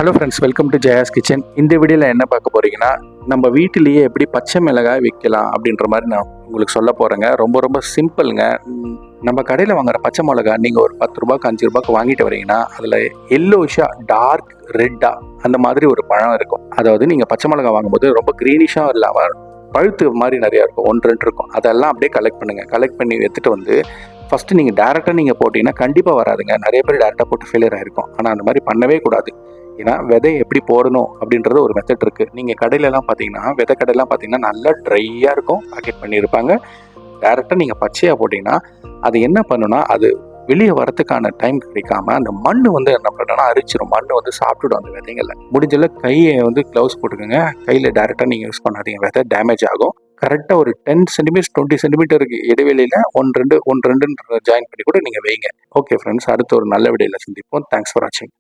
Hello friends, welcome to Jaya's kitchen. இந்த வீடியோவில் என்ன பார்க்க போகிறீங்கன்னா, நம்ம வீட்டிலேயே எப்படி பச்சை மிளகாய் விற்கலாம் அப்படின்ற மாதிரி நான் உங்களுக்கு சொல்ல போகிறேங்க. ரொம்ப ரொம்ப சிம்பிளுங்க. நம்ம கடையில் வாங்குற பச்சை மிளகா நீங்கள் ஒரு 10 ரூபாய்க்கு 5 ரூபாய்க்கு வாங்கிட்டு வரீங்கன்னா அதில் எல்லோஷாக டார்க் ரெட்டாக அந்த மாதிரி ஒரு பழம் இருக்கும். அதாவது நீங்கள் பச்சை மிளகா வாங்கும்போது ரொம்ப க்ரீனிஷாக இல்லாமல் பழுத்து மாதிரி நிறையா இருக்கும், 1-2 இருக்கும். அதெல்லாம் அப்படியே கலெக்ட் பண்ணுங்கள். கலெக்ட் பண்ணி எடுத்துகிட்டு வந்து ஃபஸ்ட்டு நீங்கள் டேரெக்டாக நீங்கள் போட்டிங்கன்னா கண்டிப்பாக வராதுங்க. நிறைய பேர் டேரெக்டாக போட்டு ஃபெயிலியர் ஆகிருக்கும். ஆனால் அந்த மாதிரி பண்ணவே கூடாது. ஏன்னா விதை எப்படி போடணும் அப்படின்றது ஒரு மெத்தட் இருக்குது. நீங்கள் கடையிலலாம் பார்த்தீங்கன்னா, விதை கடையெல்லாம் பார்த்தீங்கன்னா நல்லா ட்ரையாக இருக்கும், பாக்கெட் பண்ணியிருப்பாங்க. டேரெக்டாக நீங்கள் பச்சையாக போட்டிங்கன்னா அது என்ன பண்ணுன்னா, அது வெளியே வரத்துக்கான டைம் கிடைக்காம அந்த மண் வந்து என்ன பண்ணுன்னா அரிச்சிடும். மண் வந்து சாப்பிட்டுடும் அந்த விதைங்களை. முடிஞ்சல கையை வந்து க்ளவுஸ் போட்டுக்கோங்க. கையில் டேரெக்டாக நீங்கள் யூஸ் பண்ணாதீங்க, விதை டேமேஜ் ஆகும். கரெக்டாக ஒரு 10 சென்டிமீட்டர் 20 சென்டிமீட்டருக்கு இடைவெளியில் 1-2 ஜாயின் பண்ணி கூட நீங்கள் வைங்க. ஓகே ஃப்ரெண்ட்ஸ், அடுத்த ஒரு நல்ல வீடியோவில் சந்திப்போம். தேங்க்ஸ் ஃபார் வாட்சிங்.